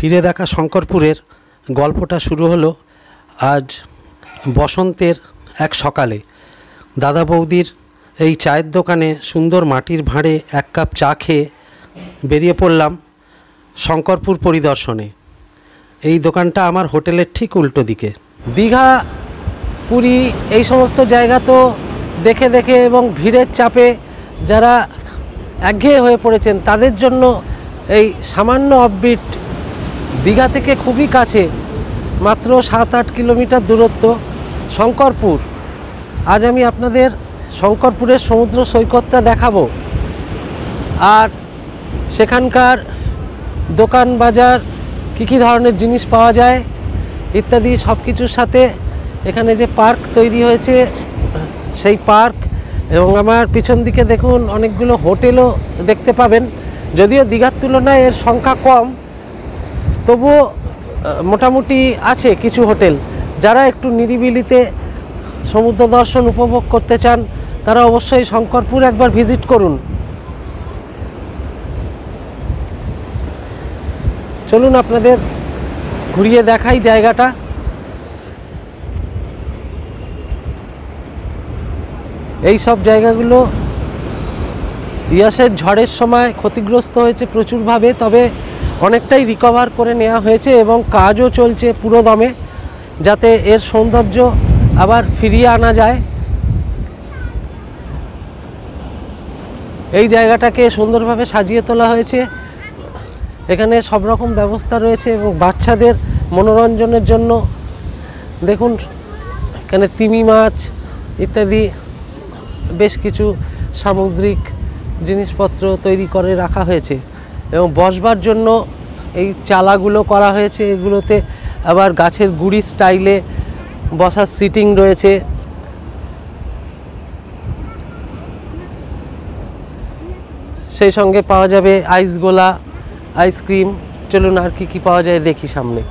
ফিরে দেখা শঙ্করপুরের গল্পটা শুরু হলো আজ বসন্তের এক সকালে। দাদা বৌদির এই চায়ের দোকানে সুন্দর মাটির ভাঁড়ে এক কাপ চা খেয়ে বেরিয়ে পড়লাম শঙ্করপুর পরিদর্শনে। এই দোকানটা আমার হোটেলের ঠিক উল্টো দিকে। দীঘা, পুরী এই সমস্ত জায়গা তো দেখে দেখে এবং ভিড়ের চাপে যারা একঘেয়ে হয়ে পড়েছেন তাদের জন্য এই সামান্য অফবিট দীঘা থেকে খুবই কাছে, মাত্র 7-8 কিলোমিটার দূরত্ব শঙ্করপুর। আজ আমি আপনাদের শঙ্করপুরের সমুদ্র সৈকতটা দেখাবো, আর সেখানকার দোকান বাজার কী ধরনের জিনিস পাওয়া যায় ইত্যাদি সব কিছুর সাথে এখানে যে পার্ক তৈরি হয়েছে সেই পার্ক, এবং আমার পিছন দিকে দেখুন অনেকগুলো হোটেলও দেখতে পাবেন। যদিও দীঘার তুলনায় এর সংখ্যা কম, তবুও মোটামুটি আছে কিছু হোটেল। যারা একটু নিরিবিলিতে সমুদ্র দর্শন উপভোগ করতে চান তারা অবশ্যই শঙ্করপুর একবার ভিজিট করুন। চলুন আপনাদের ঘুরিয়ে দেখাই জায়গাটা। এই সব জায়গাগুলো ইয়াসের ঝড়ের সময় ক্ষতিগ্রস্ত হয়েছে প্রচুরভাবে, তবে অনেকটাই রিকভার করে নেওয়া হয়েছে এবং কাজও চলছে পুরো দমে, যাতে এর সৌন্দর্য আবার ফিরিয়ে আনা যায়। এই জায়গাটাকে সুন্দরভাবে সাজিয়ে তোলা হয়েছে। এখানে সব রকম ব্যবস্থা রয়েছে এবং বাচ্চাদের মনোরঞ্জনের জন্য দেখুন এখানে তিমি মাছ ইত্যাদি বেশ কিছু সামুদ্রিক জিনিসপত্র তৈরি করে রাখা হয়েছে, এবং বসবার জন্য এই চালাগুলো করা হয়েছে। এগুলোতে আবার গাছের গুড়ি স্টাইলে বসার সিটিং রয়েছে। সেই সঙ্গে পাওয়া যাবে আইস গোলা, আইসক্রিম। চলুন আর কি পাওয়া যায় দেখি সামনে।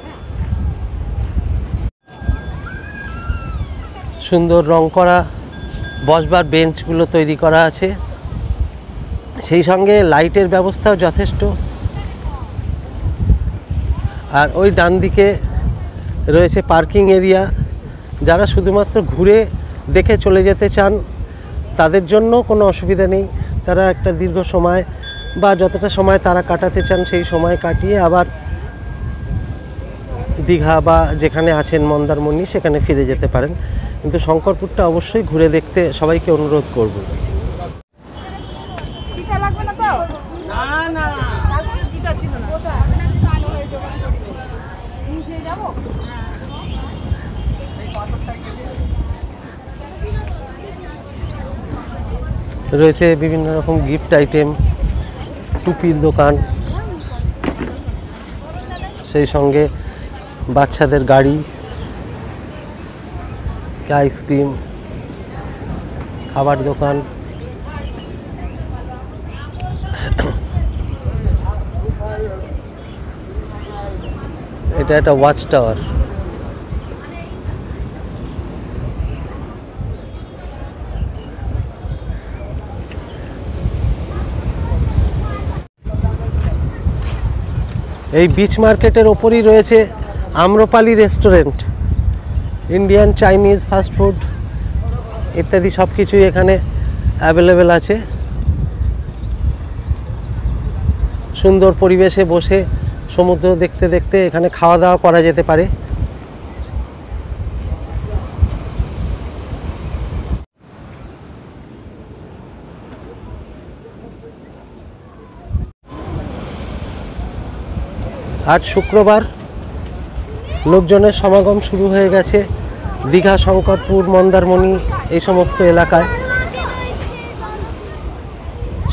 সুন্দর রং করা বসবার বেঞ্চগুলো তৈরি করা আছে, সেই সঙ্গে লাইটের ব্যবস্থাও যথেষ্ট। আর ওই ডান দিকে রয়েছে পার্কিং এরিয়া। যারা শুধুমাত্র ঘুরে দেখে চলে যেতে চান তাদের জন্য কোনো অসুবিধা নেই। তারা একটা দীর্ঘ সময় বা যতটা সময় তারা কাটাতে চান সেই সময় কাটিয়ে আবার দীঘা বা যেখানে আছেন মন্দারমণি সেখানে ফিরে যেতে পারেন। কিন্তু শঙ্করপুরটা অবশ্যই ঘুরে দেখতে সবাইকে অনুরোধ করব। রয়েছে বিভিন্ন রকম গিফট আইটেম, টুপির দোকান, সেই সঙ্গে বাচ্চাদের গাড়ি, আইসক্রিম, খাবার দোকান। এটা একটা ওয়াচ টাওয়ার। এই বিচ মার্কেটের ওপরই রয়েছে Amrapali restaurant. Indian, Chinese, fast food ইত্যাদি সব কিছুই এখানে অ্যাভেলেবেল আছে। সুন্দর পরিবেশে বসে সমুদ্র দেখতে দেখতে এখানে খাওয়া দাওয়া করা যেতে পারে। আজ শুক্রবার, লোকজনের সমাগম শুরু হয়ে গেছে দীঘা, শঙ্করপুর, মন্দারমণি এই সমস্ত এলাকায়।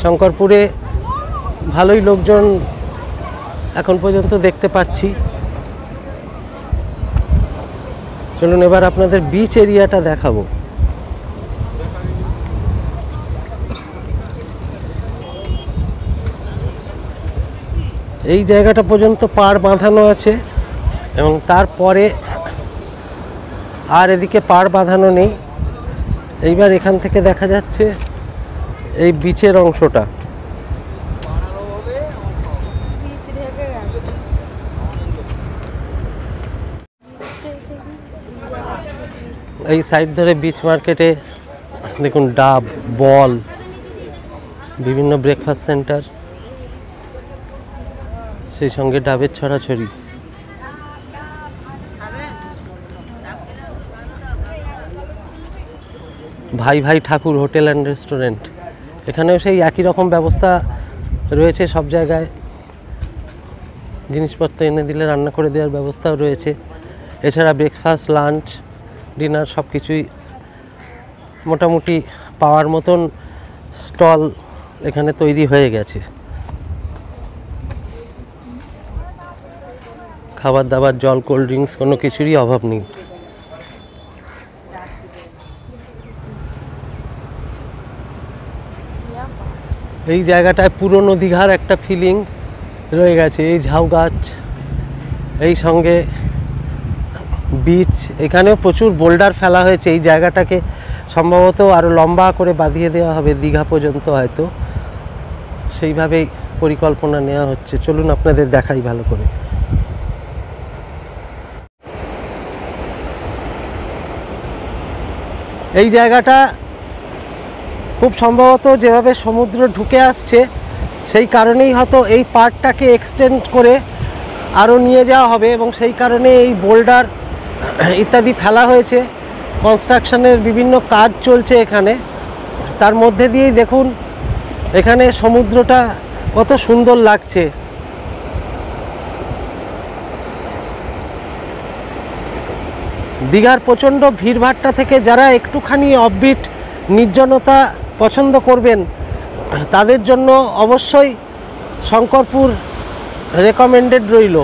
শঙ্করপুরে ভালোই লোকজন এখন পর্যন্ত দেখতে পাচ্ছি। চলুন এবার আপনাদের বিচ এরিয়াটা দেখাবো। এই জায়গাটা পর্যন্ত পাড় বাঁধানো আছে এবং তারপরে আর এদিকে পাড় বাঁধানো নেই। এইবার এখান থেকে দেখা যাচ্ছে এই বিচের অংশটা। এই সাইড ধরে বিচ মার্কেটে দেখুন ডাব, বল, বিভিন্ন ব্রেকফাস্ট সেন্টার, সেই সঙ্গে ডাবের ছড়াছড়ি। ভাই ভাই ঠাকুর হোটেল অ্যান্ড রেস্টুরেন্ট, এখানেও সেই একই রকম ব্যবস্থা রয়েছে। সব জায়গায় জিনিসপত্র এনে দিলে রান্না করে দেওয়ার ব্যবস্থাও রয়েছে। এছাড়া ব্রেকফাস্ট, লাঞ্চ, ডিনার সব কিছুই মোটামুটি পাওয়ার মতন স্টল এখানে তৈরি হয়ে গেছে। খাবার দাবার, জল, কোল্ড ড্রিঙ্কস কোনো কিছুরই অভাব নেই। এই জায়গাটায় পুরনো দীঘার একটা ফিলিং রয়ে গেছে। এই ঝাউ গাছ, এই সঙ্গে বিচ, এখানেও প্রচুর বোল্ডার ফেলা হয়েছে। এই জায়গাটাকে সম্ভবত আরও লম্বা করে বাঁধিয়ে দেওয়া হবে দীঘা পর্যন্ত, হয়তো সেইভাবেই পরিকল্পনা নেওয়া হচ্ছে। চলুন আপনাদের দেখাই ভালো করে। এই জায়গাটা খুব সম্ভবত যেভাবে সমুদ্র ঢুকে আসছে সেই কারণেই হয়তো এই পার্টটাকে এক্সটেন্ড করে আরও নিয়ে যাওয়া হবে, এবং সেই কারণে এই বোল্ডার ইত্যাদি ফেলা হয়েছে। কনস্ট্রাকশনের বিভিন্ন কাজ চলছে এখানে, তার মধ্যে দিয়েই দেখুন এখানে সমুদ্রটা কত সুন্দর লাগছে। দীঘার প্রচণ্ড ভিড়ভাট্টা থেকে যারা একটুখানি অফবিট নির্জনতা পছন্দ করবেন তাদের জন্য অবশ্যই শঙ্করপুর রেকমেন্ডেড রইল।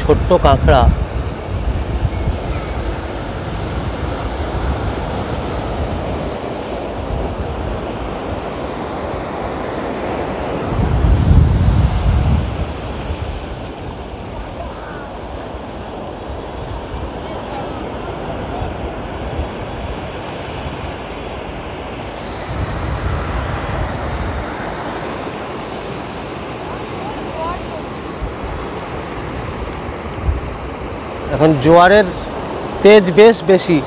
ছোট্ট কাঁকড়া, এখন জোয়ারের তেজ বেশ বেশি,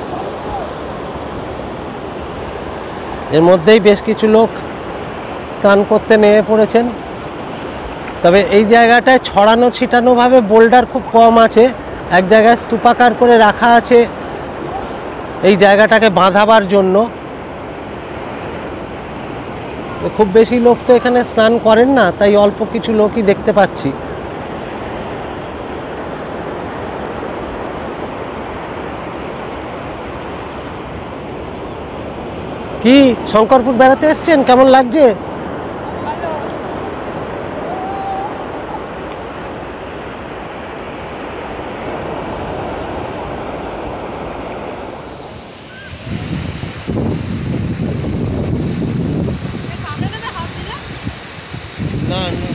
এর মধ্যেই বেশ কিছু লোক স্নান করতে নেমে পড়েছেন। তবে এই জায়গাটায় ছড়ানো ছিটানোভাবে বোল্ডার খুব কম আছে, এক জায়গায় স্তূপাকার করে রাখা আছে এই জায়গাটাকে বাঁধাবার জন্য। খুব বেশি লোক তো এখানে স্নান করেন না, তাই অল্প কিছু লোকই দেখতে পাচ্ছি। কি শঙ্করপুর বেড়াতে এসছেন? কেমন লাগছে? না না,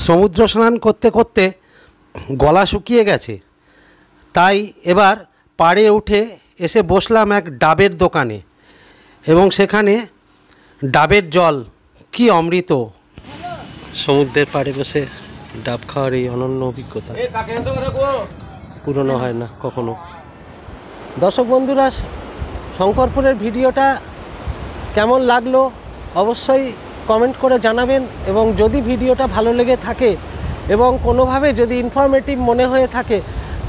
সমুদ্র স্নান করতে করতে গলা শুকিয়ে গেছে, তাই এবার পাড়ে উঠে এসে বসলাম এক ডাবের দোকানে, এবং সেখানে ডাবের জল কি অমৃত। সমুদ্রের পাড়ে বসে ডাব খাওয়ার এই অনন্য অভিজ্ঞতা পুরনো হয় না কখনো। দর্শক বন্ধুরা, শঙ্করপুরের ভিডিওটা কেমন লাগলো অবশ্যই কমেন্ট করে জানাবেন, এবং যদি ভিডিওটা ভালো লেগে থাকে এবং কোনোভাবে যদি ইনফরমেটিভ মনে হয়ে থাকে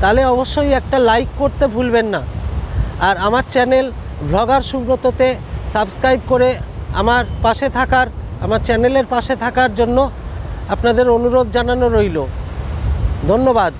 তাহলে অবশ্যই একটা লাইক করতে ভুলবেন না। আর আমার চ্যানেল ব্লগার সুব্রততে সাবস্ক্রাইব করে আমার চ্যানেলের পাশে থাকার জন্য আপনাদের অনুরোধ জানানো রইল। ধন্যবাদ।